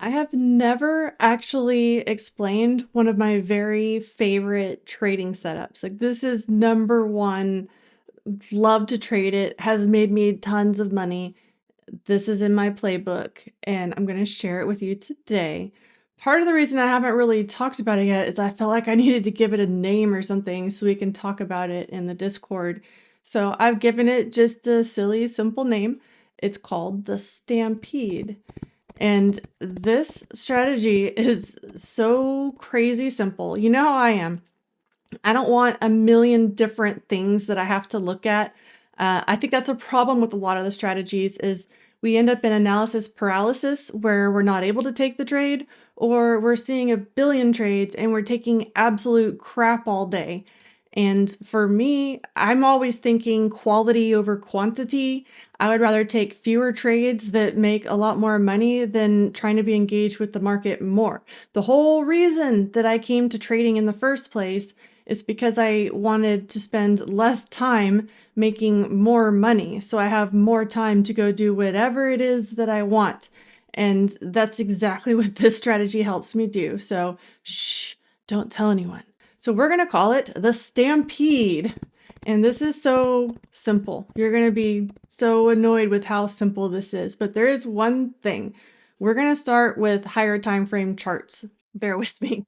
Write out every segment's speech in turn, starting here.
I have never actually explained one of my very favorite trading setups. Like, this is number one, love to trade it, has made me tons of money. This is in my playbook, and I'm going to share it with you today. Part of the reason I haven't really talked about it yet is I felt like I needed to give it a name or something so we can talk about it in the Discord. So I've given it just a silly, simple name. It's called the Stampede. And this strategy is so crazy simple. You know how I am. I don't want a million different things that I have to look at. I think that's a problem with a lot of the strategies is we end up in analysis paralysis where we're not able to take the trade, or we're seeing a billion trades and we're taking absolute crap all day. And for me, I'm always thinking quality over quantity. I would rather take fewer trades that make a lot more money than trying to be engaged with the market more. The whole reason that I came to trading in the first place is because I wanted to spend less time making more money. So I have more time to go do whatever it is that I want. And that's exactly what this strategy helps me do. So shh, don't tell anyone. So we're going to call it the Stampede. And this is so simple. You're going to be so annoyed with how simple this is. But there is one thing. We're going to start with higher time frame charts. Bear with me.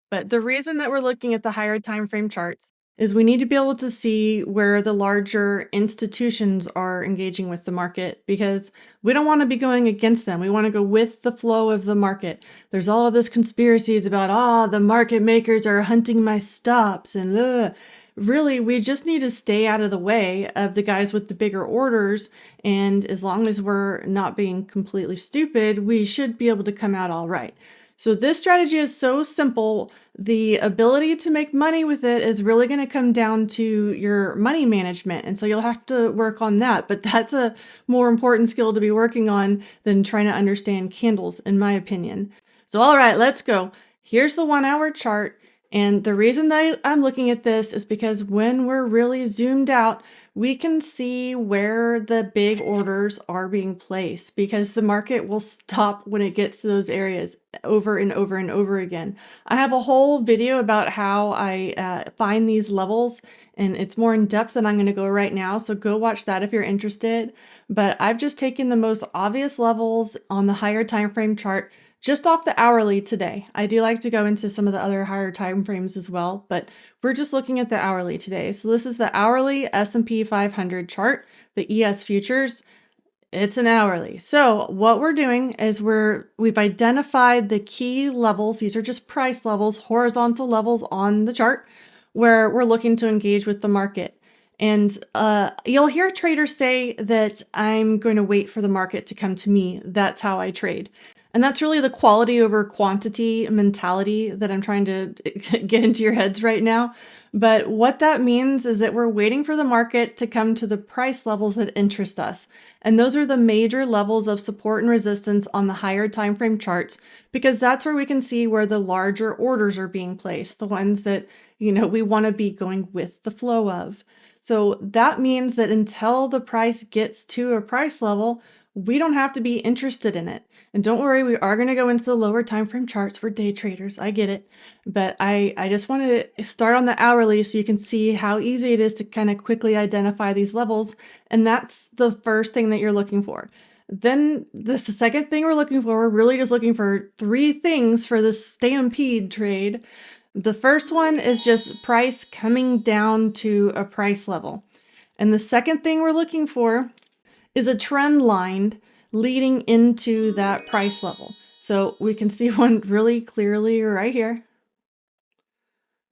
But the reason that we're looking at the higher time frame charts is we need to be able to see where the larger institutions are engaging with the market, because we don't want to be going against them. We want to go with the flow of the market. There's all of this conspiracies about, the market makers are hunting my stops and really, we just need to stay out of the way of the guys with the bigger orders. And as long as we're not being completely stupid, we should be able to come out all right. So this strategy is so simple. The ability to make money with it is really going to come down to your money management. And so you'll have to work on that. But that's a more important skill to be working on than trying to understand candles, in my opinion. So, all right, let's go. Here's the 1 hour chart. And the reason that I'm looking at this is because when we're really zoomed out, we can see where the big orders are being placed, because the market will stop when it gets to those areas over and over and over again. I have a whole video about how I find these levels, and it's more in depth than I'm going to go right now. So go watch that if you're interested. But I've just taken the most obvious levels on the higher time frame chart just off the hourly today. I do like to go into some of the other higher time frames as well, but we're just looking at the hourly today. So this is the hourly S&P 500 chart, the ES futures. It's an hourly. So what we're doing is we've identified the key levels. These are just price levels, horizontal levels on the chart where we're looking to engage with the market. And you'll hear traders say that I'm going to wait for the market to come to me. That's how I trade. And that's really the quality over quantity mentality that I'm trying to get into your heads right now. But what that means is that we're waiting for the market to come to the price levels that interest us. And those are the major levels of support and resistance on the higher time frame charts, because that's where we can see where the larger orders are being placed, the ones that, we want to be going with the flow of. So that means that until the price gets to a price level, we don't have to be interested in it. And don't worry, we are going to go into the lower time frame charts. We're day traders. I get it. But I just want to start on the hourly so you can see how easy it is to kind of quickly identify these levels. And that's the first thing that you're looking for. Then the second thing we're really just looking for 3 things for this Stampede trade. The first one is just price coming down to a price level. And the second thing we're looking for is a trend line leading into that price level. So we can see one really clearly right here.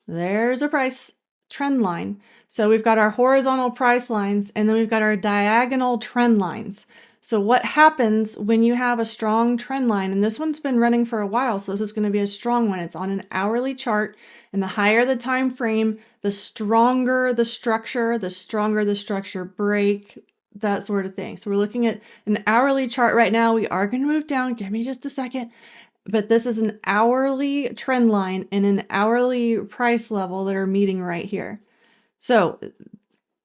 There's a price trend line. So we've got our horizontal price lines, and then we've got our diagonal trend lines. So what happens when you have a strong trend line, and this one's been running for a while, so this is going to be a strong one. It's on an hourly chart, and the higher the time frame, the stronger the structure break, that sort of thing. So we're looking at an hourly chart right now. We are going to move down. Give me just a second. But this is an hourly trend line and an hourly price level that are meeting right here. So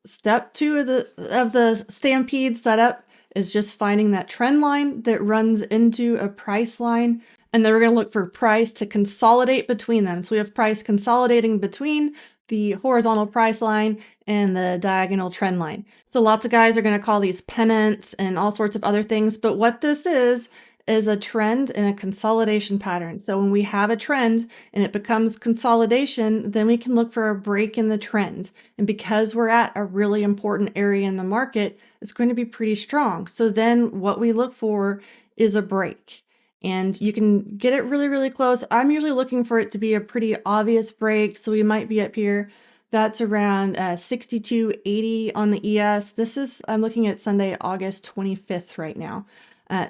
step 2 of the Stampede setup is just finding that trend line that runs into a price line. And then we're going to look for price to consolidate between them. So we have price consolidating between the horizontal price line and the diagonal trend line. So lots of guys are going to call these pennants and all sorts of other things. But what this is a trend and a consolidation pattern. So when we have a trend and it becomes consolidation, then we can look for a break in the trend. And because we're at a really important area in the market, it's going to be pretty strong. So then what we look for is a break. And you can get it really, really close. I'm usually looking for it to be a pretty obvious break. So we might be up here. That's around 62.80 on the ES. I'm looking at Sunday, August 25th right now.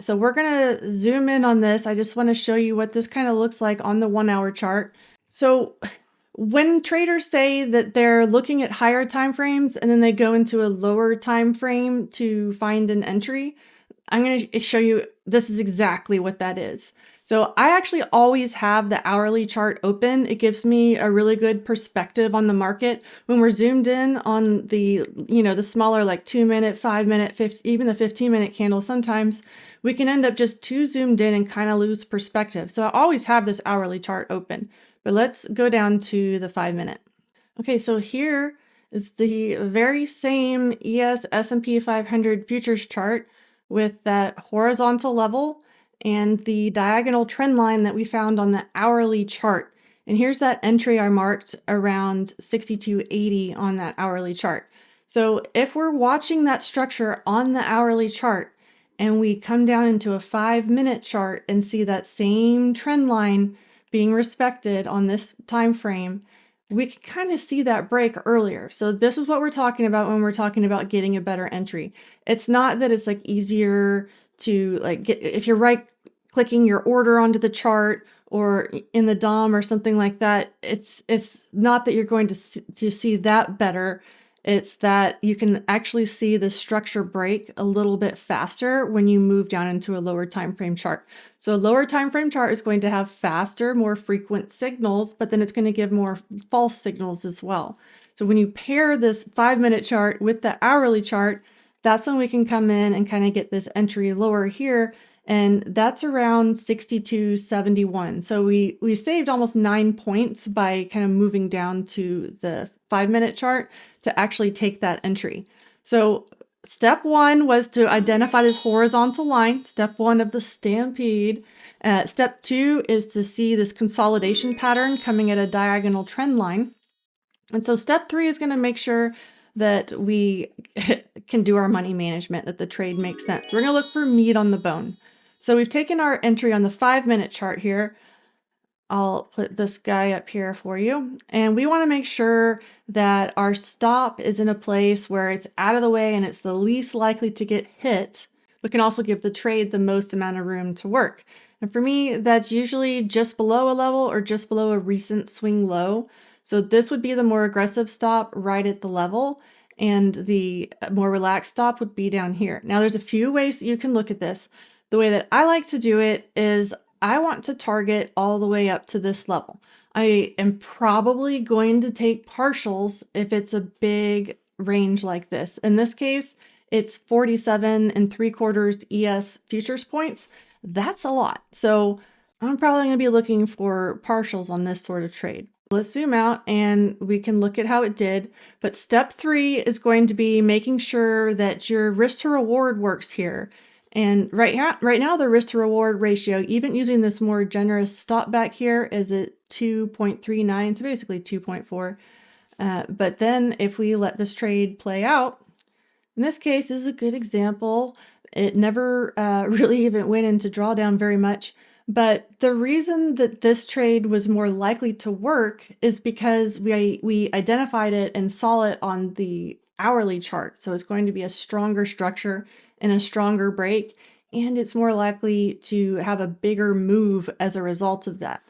So we're going to zoom in on this. I just want to show you what this kind of looks like on the 1 hour chart. So when traders say that they're looking at higher time frames and then they go into a lower time frame to find an entry, I'm going to show you this is exactly what that is. So I actually always have the hourly chart open. It gives me a really good perspective on the market. When we're zoomed in on the, the smaller like 2 minute, 5 minute, even the 15-minute candles, sometimes we can end up just too zoomed in and kind of lose perspective. So I always have this hourly chart open, but let's go down to the 5 minute. Okay, so here is the very same ES S&P 500 futures chart with that horizontal level and the diagonal trend line that we found on the hourly chart. And here's that entry I marked around 62.80 on that hourly chart. So if we're watching that structure on the hourly chart and we come down into a 5 minute chart and see that same trend line being respected on this time frame, we can kind of see that break earlier. So this is what we're talking about when we're talking about getting a better entry. It's not that it's like easier to like get, if you're right clicking your order onto the chart or in the DOM or something like that, it's not that you're going to see that better. It's that you can actually see the structure break a little bit faster when you move down into a lower time frame chart. So a lower time frame chart is going to have faster, more frequent signals, but then it's going to give more false signals as well. So when you pair this 5 minute chart with the hourly chart, that's when we can come in and kind of get this entry lower here. And that's around 62.71. So we saved almost 9 points by kind of moving down to the 5 minute chart to actually take that entry. So step one was to identify this horizontal line, step one of the Stampede. Step two is to see this consolidation pattern coming at a diagonal trend line. And so step three is going to make sure that we can do our money management, that the trade makes sense. We're going to look for meat on the bone. So we've taken our entry on the 5 minute chart here. I'll put this guy up here for you. And we want to make sure that our stop is in a place where it's out of the way and it's the least likely to get hit, but can also give the trade the most amount of room to work. And for me, that's usually just below a level or just below a recent swing low. So this would be the more aggressive stop right at the level, and the more relaxed stop would be down here. Now there's a few ways that you can look at this. The way that I like to do it is I want to target all the way up to this level. I am probably going to take partials if it's a big range like this. In this case, it's 47.75 ES futures points. That's a lot. So I'm probably going to be looking for partials on this sort of trade. Let's zoom out and we can look at how it did. But step three is going to be making sure that your risk to reward works here. And right now, the risk to reward ratio, even using this more generous stop back here, is at 2.39, so basically 2.4. But then if we let this trade play out, in this case, this is a good example. It never really even went into drawdown very much. But the reason that this trade was more likely to work is because we identified it and saw it on the hourly chart. So it's going to be a stronger structure and a stronger break, and it's more likely to have a bigger move as a result of that.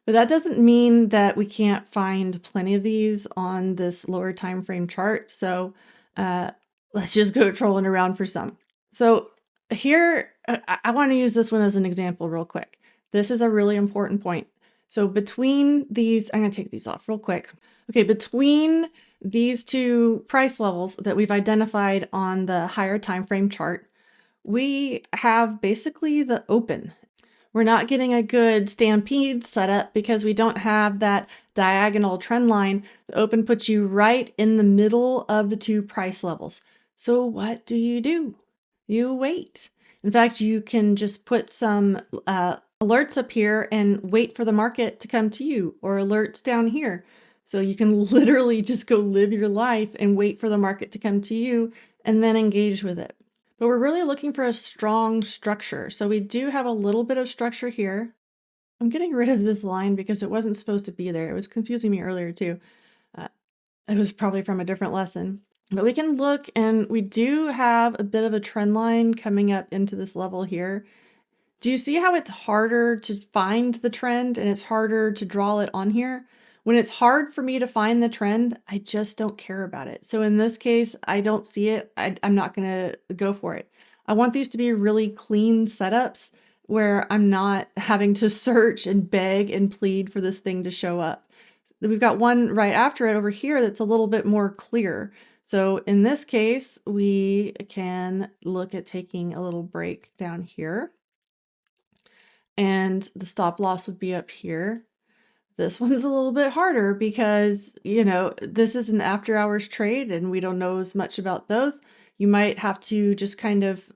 But that doesn't mean that we can't find plenty of these on this lower time frame chart. So let's just go trolling around for some. So here, I want to use this one as an example real quick. This is a really important point. So between these, I'm going to take these off real quick. Okay, between these two price levels that we've identified on the higher time frame chart, we have basically the open. We're not getting a good stampede setup because we don't have that diagonal trend line. The open puts you right in the middle of the two price levels. So what do? You wait. In fact, you can just put some alerts up here and wait for the market to come to you, or alerts down here. So you can literally just go live your life and wait for the market to come to you and then engage with it. But we're really looking for a strong structure. So we do have a little bit of structure here. I'm getting rid of this line because it wasn't supposed to be there. It was confusing me earlier too. It was probably from a different lesson. But we can look, and we do have a bit of a trend line coming up into this level here. Do you see how it's harder to find the trend and it's harder to draw it on here? When it's hard for me to find the trend, I just don't care about it. So in this case, I don't see it. I'm not going to go for it. I want these to be really clean setups where I'm not having to search and beg and plead for this thing to show up. We've got one right after it over here that's a little bit more clear. So in this case, we can look at taking a little break down here. And the stop loss would be up here. This one's a little bit harder because, you know, this is an after hours trade and we don't know as much about those. You might have to just kind of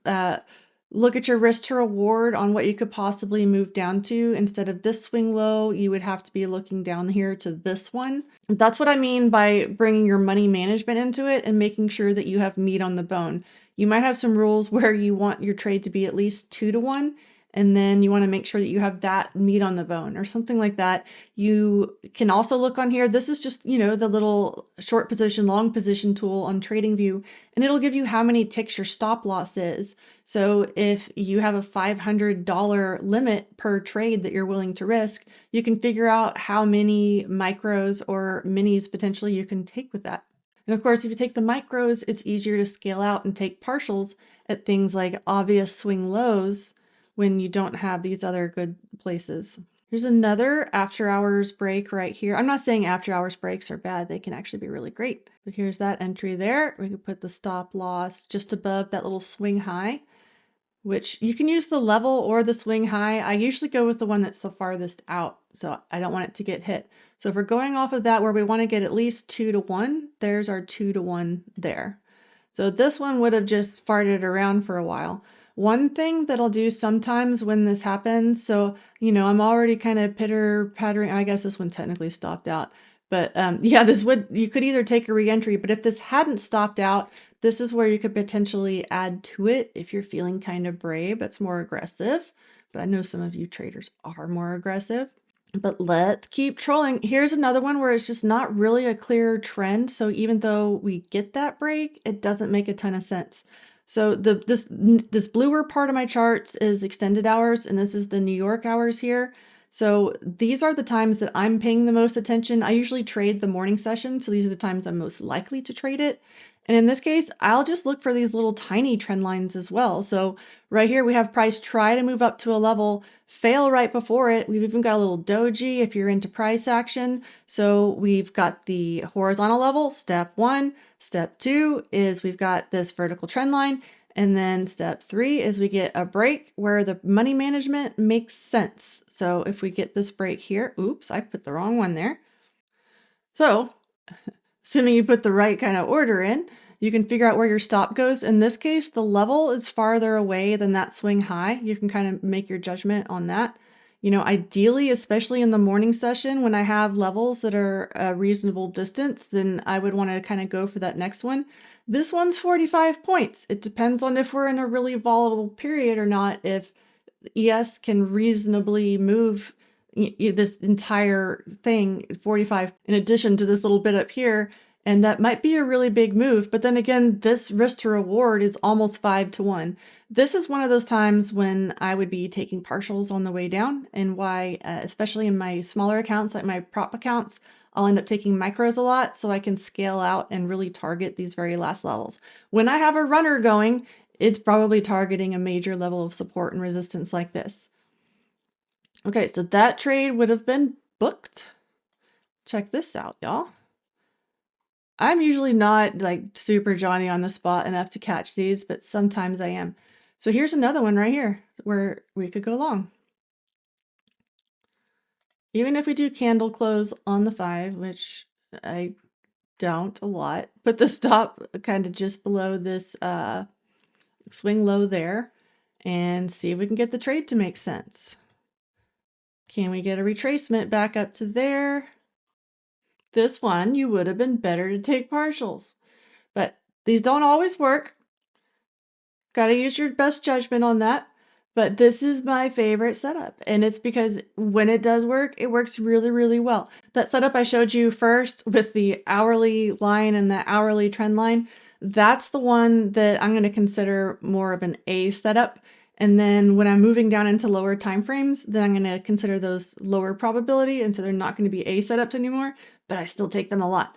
look at your risk to reward on what you could possibly move down to. Instead of this swing low, you would have to be looking down here to this one. That's what I mean by bringing your money management into it and making sure that you have meat on the bone. You might have some rules where you want your trade to be at least 2 to 1. And then you want to make sure that you have that meat on the bone or something like that. You can also look on here. This is just, you know, the little short position, long position tool on TradingView, and it'll give you how many ticks your stop loss is. So if you have a $500 limit per trade that you're willing to risk, you can figure out how many micros or minis potentially you can take with that. And of course, if you take the micros, it's easier to scale out and take partials at things like obvious swing lows when you don't have these other good places. Here's another after hours break right here. I'm not saying after hours breaks are bad. They can actually be really great. But here's that entry there. We can put the stop loss just above that little swing high, which you can use the level or the swing high. I usually go with the one that's the farthest out, so I don't want it to get hit. So if we're going off of that where we want to get at least 2 to 1, there's our 2 to 1 there. So this one would have just farted around for a while. One thing that I'll do sometimes when this happens, so, you know, I'm already kind of pitter-pattering. I guess this one technically stopped out. But yeah, you could either take a re-entry, but if this hadn't stopped out, this is where you could potentially add to it if you're feeling kind of brave. It's more aggressive, but I know some of you traders are more aggressive. But let's keep trolling. Here's another one where it's just not really a clear trend. So even though we get that break, it doesn't make a ton of sense. So this bluer part of my charts is extended hours, and this is the New York hours here. So these are the times that I'm paying the most attention. I usually trade the morning session, so these are the times I'm most likely to trade it. And in this case, I'll just look for these little tiny trend lines as well. So right here, we have price try to move up to a level, fail right before it. We've even got a little doji if you're into price action. So we've got the horizontal level, step 1. Step 2 is we've got this vertical trend line. And then step 3 is we get a break where the money management makes sense. So if we get this break here, oops, I put the wrong one there. So assuming you put the right kind of order in, you can figure out where your stop goes. In this case, the level is farther away than that swing high. You can kind of make your judgment on that. You know, ideally, especially in the morning session, when I have levels that are a reasonable distance, then I would want to kind of go for that next one. This one's 45 points. It depends on if we're in a really volatile period or not, if ES can reasonably move this entire thing 45 in addition to this little bit up here. And that might be a really big move. But then again, this risk to reward is almost 5 to 1. This is one of those times when I would be taking partials on the way down, and why, especially in my smaller accounts, like my prop accounts, I'll end up taking micros a lot so I can scale out and really target these very last levels. When I have a runner going, it's probably targeting a major level of support and resistance like this. Okay, so that trade would have been booked. Check this out, y'all. I'm usually not like super Johnny on the spot enough to catch these, but sometimes I am. So here's another one right here where we could go long. Even if we do candle close on the 5, which I don't a lot, put the stop kind of just below this swing low there and see if we can get the trade to make sense. Can we get a retracement back up to there? This one, you would have been better to take partials, but these don't always work. Got to use your best judgment on that. But this is my favorite setup, and it's because when it does work, it works really, really well. That setup I showed you first with the hourly line and the hourly trend line, that's the one that I'm going to consider more of an A setup. And then when I'm moving down into lower time frames, then I'm going to consider those lower probability, and so they're not going to be A setups anymore, but I still take them a lot.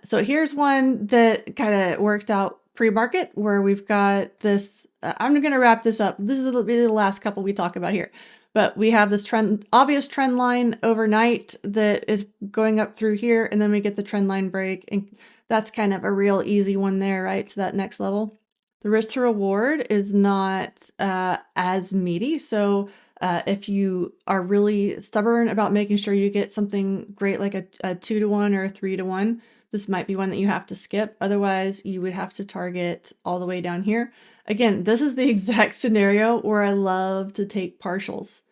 So here's one that kind of works out pre-market where we've got this, I'm going to wrap this up. This is really the last couple we talk about here, but we have this obvious trend line overnight that is going up through here, and then we get the trend line break, and that's kind of a real easy one there, right? So that next level. The risk to reward is not as meaty. So if you are really stubborn about making sure you get something great like a 2-to-1 or a 3-to-1, this might be one that you have to skip. Otherwise, you would have to target all the way down here. Again, this is the exact scenario where I love to take partials.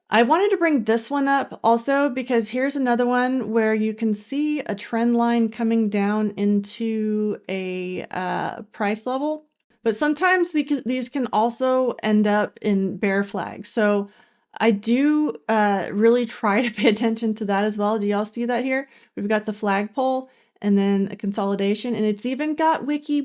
I wanted to bring this one up also because here's another one where you can see a trend line coming down into a price level. But sometimes these can also end up in bear flags. So I do really try to pay attention to that as well. Do y'all see that here? We've got the flagpole and then a consolidation, and it's even got wiki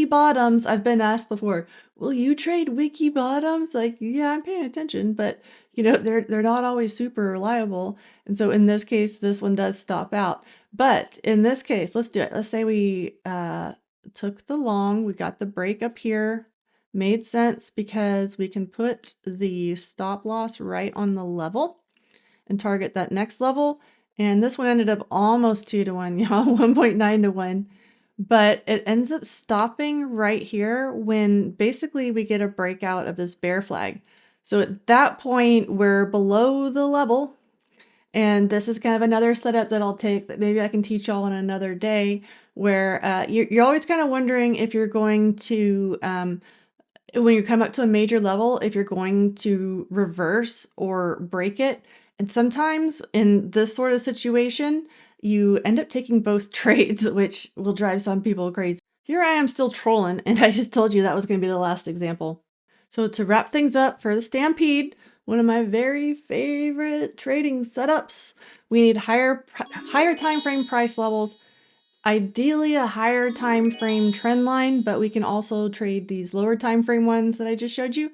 bottoms. I've been asked before, will you trade wiki bottoms? Like, yeah, I'm paying attention, but you know, they're not always super reliable. And so in this case, this one does stop out. But in this case, let's do it. Let's say we took the long, we got the break up here, made sense because we can put the stop loss right on the level and target that next level. And this one ended up almost 2-to-1, y'all, 1.9-to-1. But it ends up stopping right here when basically we get a breakout of this bear flag. So at that point, we're below the level. And this is kind of another setup that I'll take that maybe I can teach y'all on another day, where you're always kind of wondering if you're going to, when you come up to a major level, if you're going to reverse or break it. And sometimes in this sort of situation, you end up taking both trades, which will drive some people crazy. Here I am still trolling, and I just told you that was going to be the last example. So to wrap things up for the Stampede, one of my very favorite trading setups, we need higher time frame price levels, ideally a higher time frame trend line, but we can also trade these lower time frame ones that I just showed you,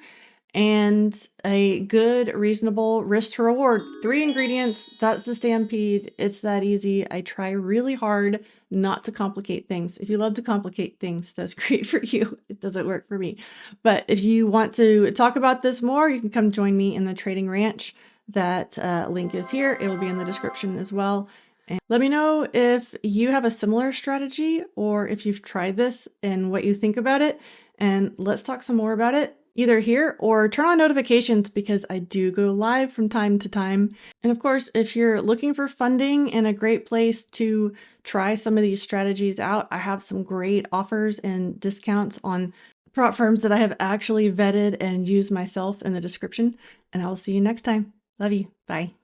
and a good, reasonable risk to reward. 3 ingredients, that's the Stampede. It's that easy. I try really hard not to complicate things. If you love to complicate things, that's great for you. It doesn't work for me. But if you want to talk about this more, you can come join me in the Trading Ranch. That link is here. It will be in the description as well. And let me know if you have a similar strategy or if you've tried this and what you think about it. And let's talk some more about it, either here or turn on notifications because I do go live from time to time. And of course, if you're looking for funding and a great place to try some of these strategies out, I have some great offers and discounts on prop firms that I have actually vetted and used myself in the description. And I will see you next time. Love you. Bye.